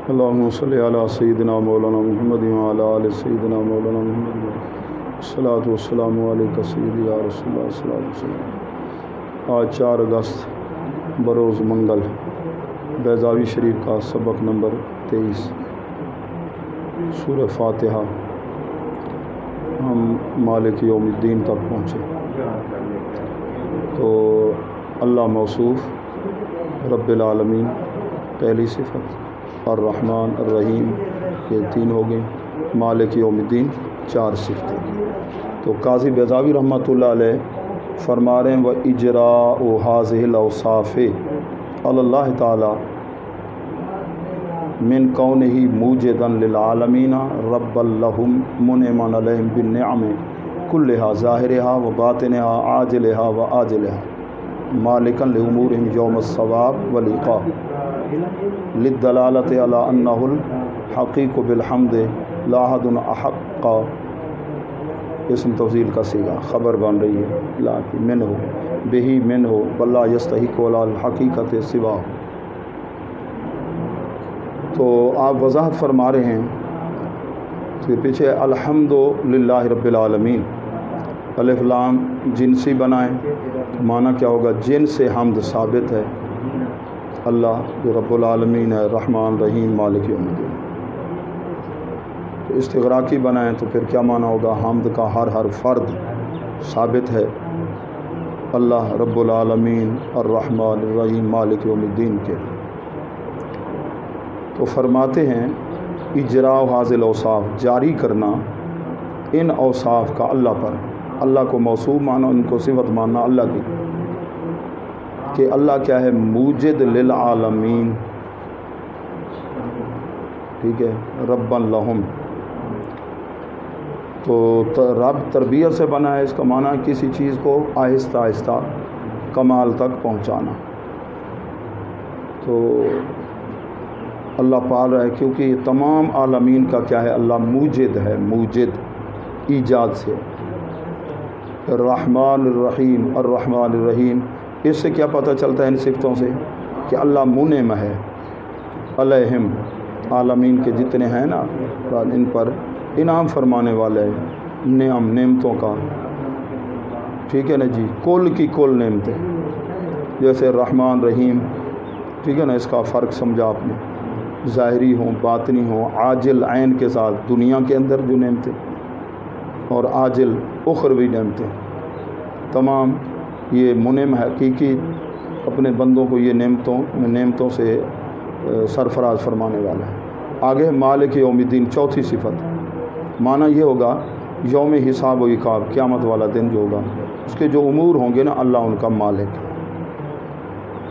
اللهم صل على سيدنا مولانا محمد وعلى آل سيدنا مولانا محمد الصلاۃ والسلام علیک سیدی یا رسول اللہ صلی اللہ علیہ وسلم۔ آج 4 اگست بروز منگل بیضاوی شریف کا سبق نمبر 23 سورہ فاتحہ۔ ہم مالک یوم الدین تک پہنچے تو اللہ موصوف، رب العالمین پہلی صفت، الرحمن الرحیم یہ 3 ہو گئے، مالک یوم الدین 4 صفتیں۔ تو قاضی بیضاوی رحمۃ اللہ علیہ فرما رہے ہیں وَإِجْرَاءُ هَذِهِ الْأَوْصَافِ عَلَى اللَّهِ تَعَالَى مِنْ كَوْنِهِ مُوجِدًا لِلْعَالَمِينَ رَبًّا لَهُمْ مُنْعِمًا عَلَيْهِمْ بِالنِّعَمِ كُلِّهَا ظَاهِرِهَا وَبَاطِنِهَا عَاجِلِهَا وَآجِلِهَا مَالِكًا لِأُمُورِهِمْ يَوْمَ الثَّوَابِ وَالْعِقَابِ للدلالة على أنه الحقيق بالحمد لا أحد أحق، اسم تفضیل کا صیغہ خبر بن رہی ہے، لاکن منہ بہی منہ واللہ یستحق ولا الحقیقت سوا۔ تو آپ وضاحت فرما رہے ہیں کہ پیچھے الحمد للہ رب العالمین، الف لام جنسی بنائیں، معنی کیا ہوگا؟ جن سے حمد ثابت ہے، اللہ جو رب العالمین ہے، رحمان رحیم مالک یوم الدین۔ تو استغراقی بنائیں تو پھر کیا معنی ہوگا؟ حمد کا ہر فرد ثابت ہے اللہ رب العالمین الرحمن الرحیم مالک یوم الدین کے۔ تو فرماتے ہیں اجراء حاصل اوصاف، جاری کرنا ان اوصاف کا اللہ پر، اللہ کو موصوف مانا، ان کو صفت ماننا اللہ کی، کہ اللہ کیا ہے؟ موجد للعالمین، ٹھیک ہے، رب لہم۔ تو رب تربیت سے بنا ہے، اس کا معنی کسی چیز کو آہستہ آہستہ کمال تک پہنچانا۔ تو اللہ پال رہا ہے کیونکہ یہ تمام عالمین کا کیا ہے؟ اللہ موجد ہے، موجد ایجاد سے۔ الرحمن الرحیم، الرحمن الرحیم، اس سے کیا پتہ چلتا ہے ان صفتوں سے؟ کہ اللہ منعم ہے علیہم، عالمین کے جتنے ہیں نا ان پر انعام فرمانے والے ہیں، نعمتوں کا، ٹھیک ہے نا جی، کل کی کل نعمتیں، جیسے رحمان رحیم، ٹھیک ہے نا، اس کا فرق سمجھا آپ نے، ظاہری ہوں باطنی ہوں، عاجل عین کے ساتھ دنیا کے اندر جو نعمتیں، اور عاجل اخروی نعمتیں، تمام یہ منعم حقیقی اپنے بندوں کو یہ نعمتوں سے سرفراز فرمانے والا ہے۔ آگے مالک یوم الدین 4 صفت، معنی یہ ہوگا یوم حساب و عقاب، قیامت والا دن جو ہوگا، اس کے جو امور ہوں گے نا، اللہ ان کا مالک ہے۔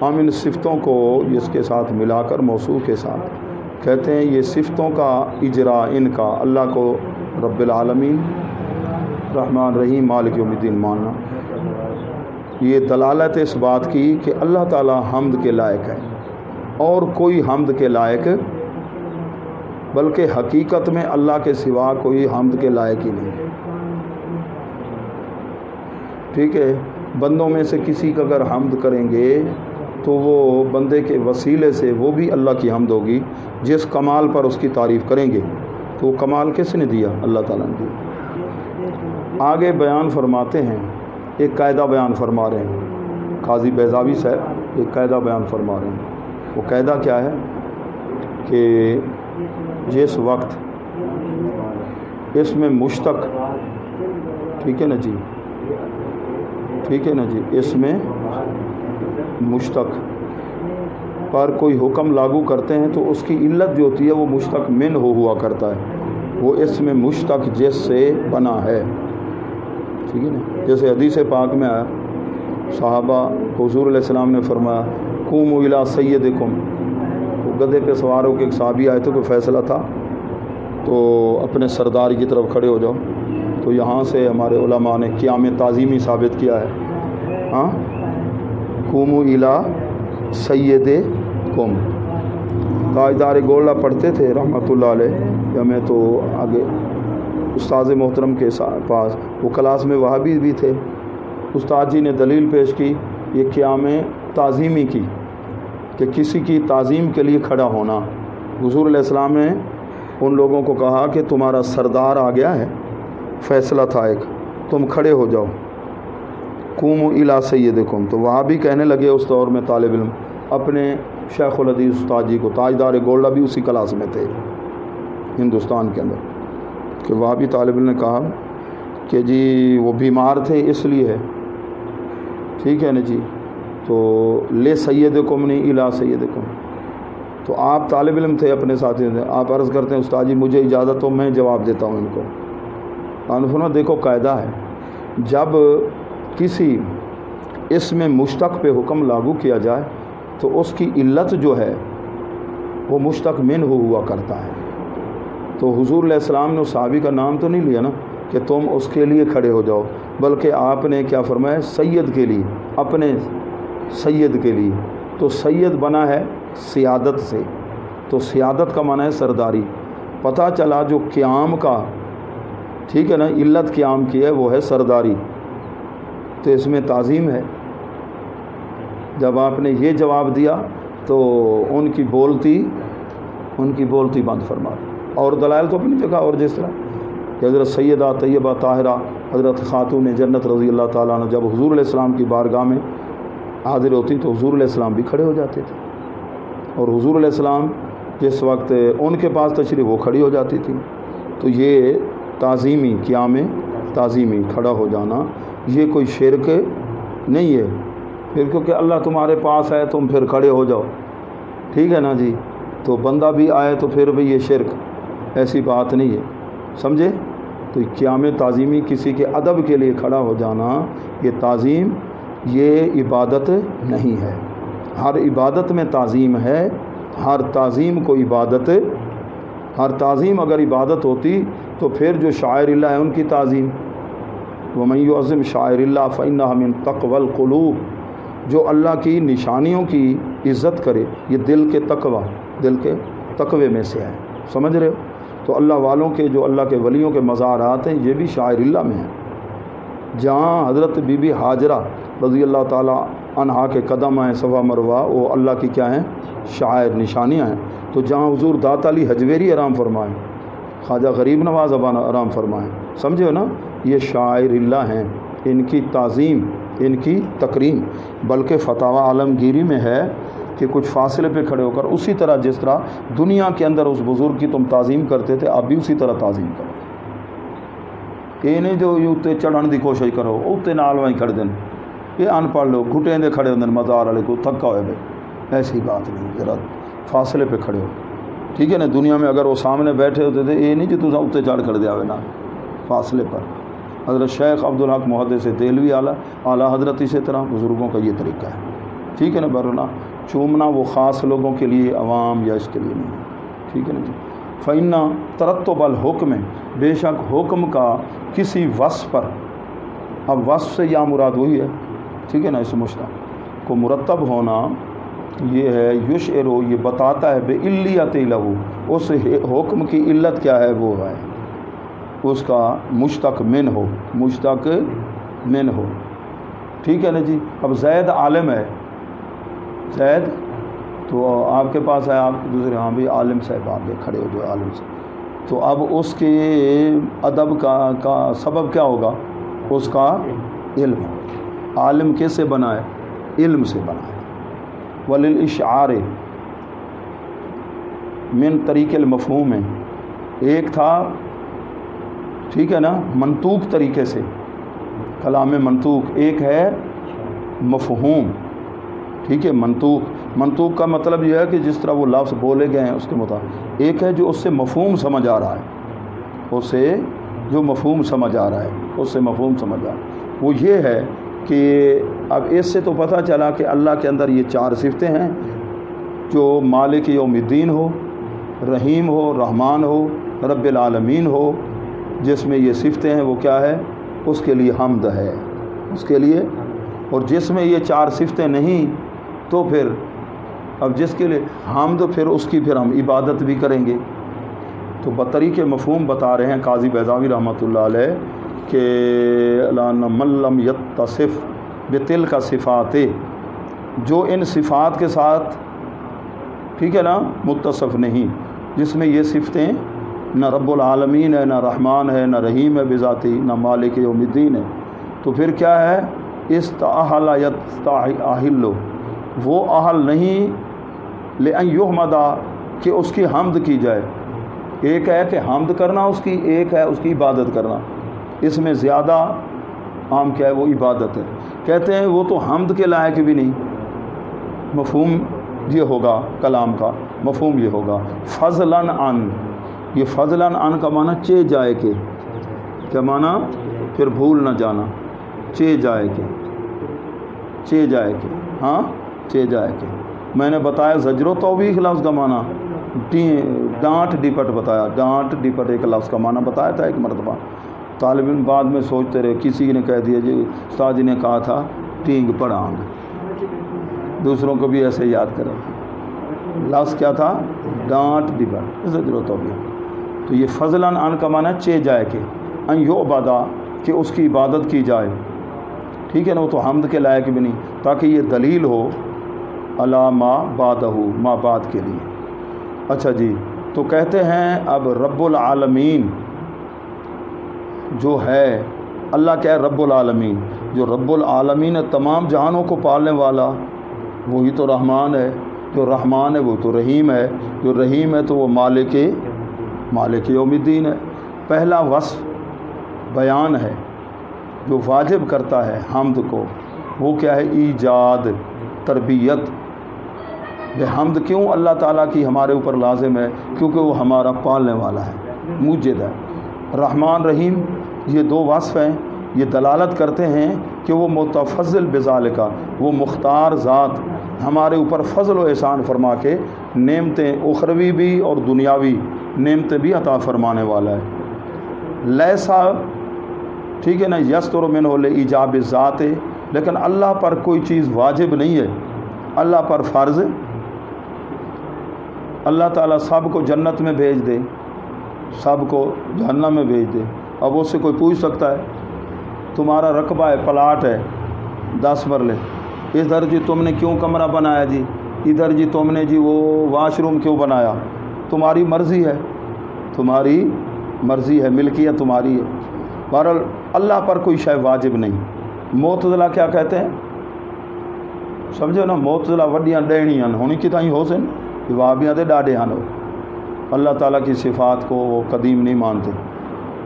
ہم ان صفتوں کو اس کے ساتھ ملا کر موصوف کے ساتھ کہتے ہیں یہ صفتوں کا اجرا، ان کا اللہ کو رب العالمین رحمان رحیم مالک یوم الدین ماننا، یہ دلالت اس بات کی کہ اللہ تعالی حمد کے لائق ہے، اور کوئی حمد کے لائق، بلکہ حقیقت میں اللہ کے سوا کوئی حمد کے لائق ہی نہیں، ٹھیک ہے۔ بندوں میں سے کسی کا اگر حمد کریں گے تو وہ بندے کے وسیلے سے وہ بھی اللہ کی حمد ہوگی، جس کمال پر اس کی تعریف کریں گے تو وہ کمال کس نے دیا؟ اللہ تعالیٰ نے دیا۔ آگے بیان فرماتے ہیں، ایک قاعدہ بیان فرما رہے ہیں قاضی بیضاوی صاحب، ایک قاعدہ بیان فرما رہے ہیں۔ وہ قاعدہ کیا ہے کہ جس وقت اس میں مشتق، ٹھیک ہے نا جی، ٹھیک ہے نا جی، اس میں مشتق پر کوئی حکم لاگو کرتے ہیں تو اس کی علت جو ہوتی ہے وہ مشتق من ہوا کرتا ہے، وہ اس میں مشتق جس سے بنا ہے، ٹھیک ہے نا۔ جیسے حدیث پاک میں آیا، صحابہ حضور علیہ السلام نے فرمایا قوموا الی سیدکم، وہ گدھے پہ سوار ہو کے ایک صحابی آئے تھے، کوئی فیصلہ تھا تو اپنے سردار کی طرف کھڑے ہو جاؤ۔ تو یہاں سے ہمارے علماء نے قیام تعظیمی ثابت کیا ہے، ہاں، قوموا الی سیدکم۔ تاجدار گولڈا پڑھتے تھے رحمۃ اللہ علیہ، ہمیں تو آگے استاد محترم کے پاس، وہ کلاس میں وہابی بھی تھے، استاد جی نے دلیل پیش کی یہ قیام تعظیمی کی کہ کسی کی تعظیم کے لیے کھڑا ہونا، حضور علیہ السلام نے ان لوگوں کو کہا کہ تمہارا سردار آ گیا ہے، فیصلہ تھا ایک، تم کھڑے ہو جاؤ، قوموا الی سیدکم۔ تو وہاں بھی کہنے لگے اس دور میں طالب علم اپنے شیخ الحدیث استاد جی کو، تاجدار گولڈا بھی اسی کلاس میں تھے ہندوستان کے اندر، کہ وہاں بھی طالب علم نے کہا کہ جی وہ بیمار تھے اس لیے ہے، ٹھیک ہے نا جی، تو لے سیدکم نہیں الی سیدکم۔ تو آپ طالب علم تھے اپنے ساتھی تھے، آپ عرض کرتے ہیں استاد جی مجھے اجازت ہو میں جواب دیتا ہوں ان کو۔ انہوں نے دیکھو قاعدہ ہے، جب کسی اس میں مشتق پہ حکم لاگو کیا جائے تو اس کی علت جو ہے وہ مشتق منہ ہوا کرتا ہے۔ تو حضور علیہ السلام نے اس صحابی کا نام تو نہیں لیا نا کہ تم اس کے لیے کھڑے ہو جاؤ، بلکہ آپ نے کیا فرمایا، سید کے لیے، اپنے سید کے لیے۔ تو سید بنا ہے سیادت سے، تو سیادت کا معنی ہے سرداری۔ پتہ چلا جو قیام کا، ٹھیک ہے نا، علت قیام کی ہے وہ ہے سرداری، تو اس میں تعظیم ہے۔ جب آپ نے یہ جواب دیا تو ان کی بولتی بند فرما دی۔ اور دلائل تو اپنی جگہ، اور جس طرح کہ حضرت سیدہ طیبہ طاہرہ حضرت خاتون جنت رضی اللہ تعالیٰ عنہ جب حضور علیہ السلام کی بارگاہ میں حاضر ہوتی تو حضور علیہ السلام بھی کھڑے ہو جاتے تھے، اور حضور علیہ السلام جس وقت ان کے پاس تشریف وہ کھڑی ہو جاتی تھی۔ تو یہ تعظیمی، قیام تعظیمی، کھڑا ہو جانا، یہ کوئی شرک نہیں ہے۔ پھر کیونکہ اللہ تمہارے پاس ہے تم پھر کھڑے ہو جاؤ، ٹھیک ہے نا جی، تو بندہ بھی آئے تو پھر بھی یہ شرک، ایسی بات نہیں ہے، سمجھے؟ تو قیام تعظیمی کسی کے ادب کے لیے کھڑا ہو جانا، یہ تعظیم، یہ عبادت نہیں ہے۔ ہر عبادت میں تعظیم ہے، ہر تعظیم کو عبادت، ہر تعظیم اگر عبادت ہوتی تو پھر جو شاعر اللہ ہے ان کی تعظیم، وَمَن يُعَظِّمْ شَعَائِرَ اللَّهِ فَإِنَّهَا مِن تَقْوَى الْقُلُوبِ، جو اللہ کی نشانیوں کی عزت کرے، یہ دل کے تقوی، دل کے تقوی میں سے ہے، سمجھ رہے ہو؟ تو اللہ والوں کے، جو اللہ کے ولیوں کے مزارات ہیں، یہ بھی شاعر اللہ میں ہیں۔ جہاں حضرت بی بی حاجرہ رضی اللہ تعالیٰ عنہا کے قدم ہیں صفا مروہ، وہ اللہ کی کیا ہیں؟ شاعر، نشانیاں ہیں۔ تو جہاں حضور داتا علی حجویری آرام فرمائیں، خواجہ غریب نواز آرام فرمائیں، سمجھے ہو نا، یہ شاعر اللہ ہیں، ان کی تعظیم، ان کی تکریم، بلکہ فتاوی عالمگیری میں ہے کہ کچھ فاصلے پہ کھڑے ہو کر اسی طرح جس طرح دنیا کے اندر اس بزرگ کی تم تعظیم کرتے تھے، آپ بھی اسی طرح تعظیم کرو۔ یہ نہیں جو اتنے چڑھن کی کوشش کرو، اتنے نال وہیں کھڑے دن، یہ ان پڑھ لو گھٹے دے کھڑے ہوتے ہیں مزار والے کو، تھکا ہوئے بھائی، ایسی بات نہیں، ذرا فاصلے پہ کھڑے ہو، ٹھیک ہے نا۔ دنیا میں اگر وہ سامنے بیٹھے ہوتے تھے، یہ نہیں کہ تو اتنے چڑھ کر دیا ہوئے نا، فاصلے پر۔ حضرت شیخ عبدالحق محدث دہلوی اعلیٰ حضرت اسی طرح بزرگوں کا یہ طریقہ ہے، ٹھیک ہے نا۔ برنا چومنا وہ خاص لوگوں کے لیے، عوام یا اس کے لیے نہیں، ٹھیک ہے نا جی۔ فَإِنَّ تَرَتُّبَ الْحُکْمِ، بے شک حکم کا کسی وصف پر، اب وصف سے یا مراد وہی ہے، ٹھیک ہے نا، اس مشتق کو مرتب ہونا یہ ہے، یشعر، یہ بتاتا ہے، بِعِلِّیَّتِ لَہُ، اس حکم کی علت کیا ہے، وہ ہے اس کا مشتق من ہو، مشتق من ہو، ٹھیک ہے نا جی۔ اب زید عالم ہے، زید تو آپ کے پاس ہے، آپ دوسرے ہاں بھی عالم صاحب آگے کھڑے ہو جو عالم سے، تو اب اس کے ادب کا سبب کیا ہوگا، اس کا علم۔ عالم کس سے بنا ہے، علم سے بنا ہے۔ وللاشعار من طریق المفہوم ہے، ایک تھا، ٹھیک ہے نا، منطوق طریقے سے، کلام منطوق، ایک ہے مفہوم، ٹھیک ہے۔ منطوق کا مطلب یہ ہے کہ جس طرح وہ لفظ بولے گئے ہیں اس کے مطابق، ایک ہے جو اس سے مفہوم سمجھ آ رہا ہے، اس سے جو مفہوم سمجھ آ رہا ہے، اس سے مفہوم سمجھ آ رہا ہے، وہ یہ ہے کہ اب اس سے تو پتہ چلا کہ اللہ کے اندر یہ چار صفتیں ہیں، جو مالک یوم الدین ہو، رحیم ہو، رحمان ہو، رب العالمین ہو، جس میں یہ صفتیں ہیں وہ کیا ہے، اس کے لیے حمد ہے، اس کے لیے۔ اور جس میں یہ چار صفتیں نہیں تو پھر اب جس کے لیے حمد، پھر اس کی پھر ہم عبادت بھی کریں گے۔ تو بطریق مفہوم بتا رہے ہیں قاضی بیضاوی رحمۃ اللہ علیہ کہ من لم یتصف بتلک صفات، جو ان صفات کے ساتھ ٹھیک ہے نا، متصف نہیں، جس میں یہ صفتیں نہ رب العالمین ہے، نہ رحمان ہے، نہ رحیم ہے بذاتی، نہ مالک یوم الدین ہے، تو پھر کیا ہے؟ استاہل یستاہل، وہ اہل نہیں لأن یحمد، کہ اس کی حمد کی جائے۔ ایک ہے کہ حمد کرنا اس کی، ایک ہے اس کی عبادت کرنا، اس میں زیادہ عام کیا ہے؟ وہ عبادت ہے۔ کہتے ہیں وہ تو حمد کے لائق بھی نہیں، مفہوم یہ ہوگا کلام کا، مفہوم یہ ہوگا فضلاً عن، یہ فضلاً عن کا معنی چے جائے کے، کیا معنی؟ پھر بھول نہ جانا، چے جائے کے، چے جائے کے، ہاں چے جائے کے۔ میں نے بتایا زجر و توبیخ لفظ کا معنی، ڈانٹ ڈپٹ بتایا، ڈانٹ ڈپٹ ایک لفظ کا معنی بتایا تھا ایک مرتبہ۔ طالب علم بعد میں سوچتے رہے، کسی نے کہہ دیا جی استاد جی نے کہا تھا ٹینگ پڑھاؤں گے، دوسروں کو بھی ایسے یاد کریں۔ لفظ کیا تھا؟ ڈانٹ ڈپٹ، زجر و توبیخ۔ تو یہ فضلاً عن کا معنی چے جائے کے، ان یعبدا، کہ اس کی عبادت کی جائے، ٹھیک ہے نا، وہ تو حمد کے لائق بھی نہیں، تاکہ یہ دلیل ہو علی ما بعدہ، ما بعد کے لیے۔ اچھا جی، تو کہتے ہیں اب رب العالمین جو ہے، اللہ کیا ہے؟ رب العالمین، جو رب العالمین ہے تمام جہانوں کو پالنے والا، وہی تو رحمان ہے، جو رحمان ہے وہ تو رحیم ہے، جو رحیم ہے تو وہ مالک یوم الدین ہے۔ پہلا وصف بیان ہے جو واجب کرتا ہے حمد کو، وہ کیا ہے؟ ایجاد، تربیت۔ بحمد کیوں اللہ تعالیٰ کی ہمارے اوپر لازم ہے؟ کیونکہ وہ ہمارا پالنے والا ہے، موجد ہے۔ رحمان رحیم یہ دو وصف ہیں، یہ دلالت کرتے ہیں کہ وہ متفضل بذالک، وہ مختار ذات ہمارے اوپر فضل و احسان فرما کے نعمتیں اخروی بھی اور دنیاوی نعمتیں بھی عطا فرمانے والا ہے۔ لیسا، ٹھیک ہے نا، یستر منہ لایجاب ذات، لیکن اللہ پر کوئی چیز واجب نہیں ہے، اللہ پر فرض۔ اللہ تعالیٰ سب کو جنت میں بھیج دے، سب کو جہنم میں بھیج دے، اب اس سے کوئی پوچھ سکتا ہے تمہارا رقبہ ہے، پلاٹ ہے 10 مرلے، ادھر جی تم نے کیوں کمرہ بنایا جی، ادھر جی تم نے جی وہ واش روم کیوں بنایا؟ تمہاری مرضی ہے، تمہاری مرضی ہے، ملکیت تمہاری ہے۔ بہرحال اللہ پر کوئی شے واجب نہیں۔ معتزلہ کیا کہتے ہیں؟ سمجھو نا، معتزلہ وڈیاں ڈہنیاں ہونی کتائی ہو سن، وہابیاں دے ڈاڈے ہن، اللہ تعالیٰ کی صفات کو وہ قدیم نہیں مانتے،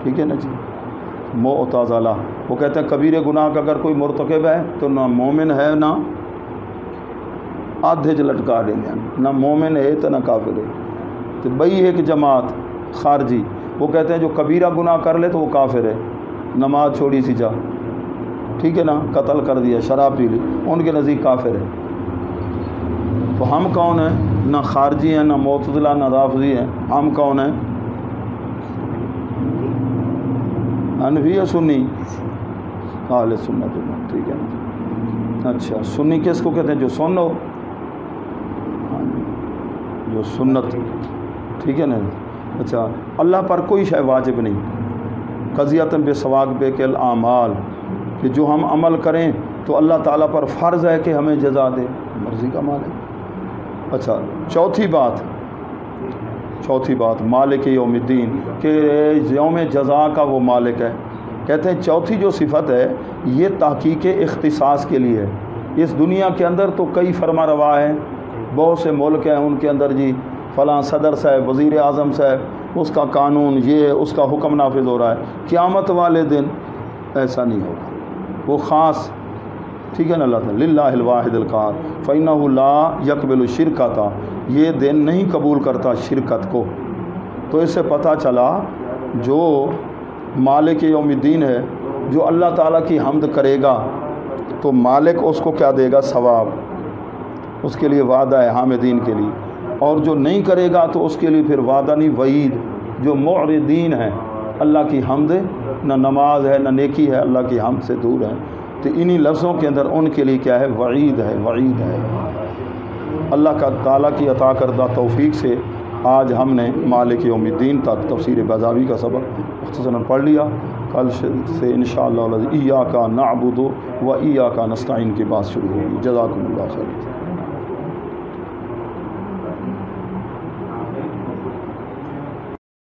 ٹھیک ہے نا جی۔ معتزلہ وہ کہتے ہیں کبیرے گناہ کا اگر کوئی مرتکب ہے تو نہ مومن ہے، نہ آدھے چ لٹکا دیں گے، نہ مومن ہے تو نہ کافر ہے۔ تو بئی ایک جماعت خارجی، وہ کہتے ہیں جو کبیرہ گناہ کر لے تو وہ کافر ہے، نماز چھوڑی سی جا، ٹھیک ہے نا، قتل کر دیا، شراب پی لی، ان کے نزدیک کافر ہے۔ تو ہم کون ہیں؟ نہ خارجی ہیں، نہ معتزلہ، نہ رافضی ہیں، ہم کون ہیں؟ حنفی یا سنی؟ اہل سنت، ٹھیک ہے نا۔ اچھا، سنی کس کو کہتے ہیں؟ جو سن ہو، جو سنت، ٹھیک ہے نا۔ اچھا، اللہ پر کوئی شے واجب نہیں، قضیۃ بثواب الاعمال، کہ جو ہم عمل کریں تو اللہ تعالیٰ پر فرض ہے کہ ہمیں جزا دے، مرضی کا مالک۔ اچھا، چوتھی بات مالک یوم الدین، کہ یوم جزا کا وہ مالک ہے۔ کہتے ہیں چوتھی جو صفت ہے یہ تحقیق اختصاص کے لیے ہے۔ اس دنیا کے اندر تو کئی فرما روا ہیں، بہت سے ملک ہیں، ان کے اندر جی فلاں صدر صاحب، وزیر اعظم صاحب، اس کا قانون یہ، اس کا حکم نافذ ہو رہا ہے۔ قیامت والے دن ایسا نہیں ہوگا، وہ خاص، ٹھیک ہے نا، اللہ تعالیٰ للہ الواحد القہار فإنہ لا یقبل الشرکۃ، یہ دن نہیں قبول کرتا شرکت کو۔ تو اس سے پتہ چلا جو مالک یوم الدین ہے، جو اللہ تعالیٰ کی حمد کرے گا تو مالک اس کو کیا دے گا؟ ثواب، اس کے لیے وعدہ ہے حامدین کے لیے، اور جو نہیں کرے گا تو اس کے لیے پھر وعدہ نہیں، وعید۔ جو معرضین ہیں اللہ کی حمد، نہ نماز ہے نہ نیکی ہے، اللہ کی حمد سے دور ہے، تو انہی لفظوں کے اندر ان کے لیے کیا ہے؟ وعید ہے، وعید ہے۔ اللہ کا تعالیٰ کی عطا کردہ توفیق سے آج ہم نے مالک یوم الدین تک تفسیر بیضاوی کا سبق مختصراً پڑھ لیا۔ کل سے انشاءاللہ ایاک نعبد و ایاک نستعین کی بات شروع ہوگی۔ جزاکم اللہ خیر۔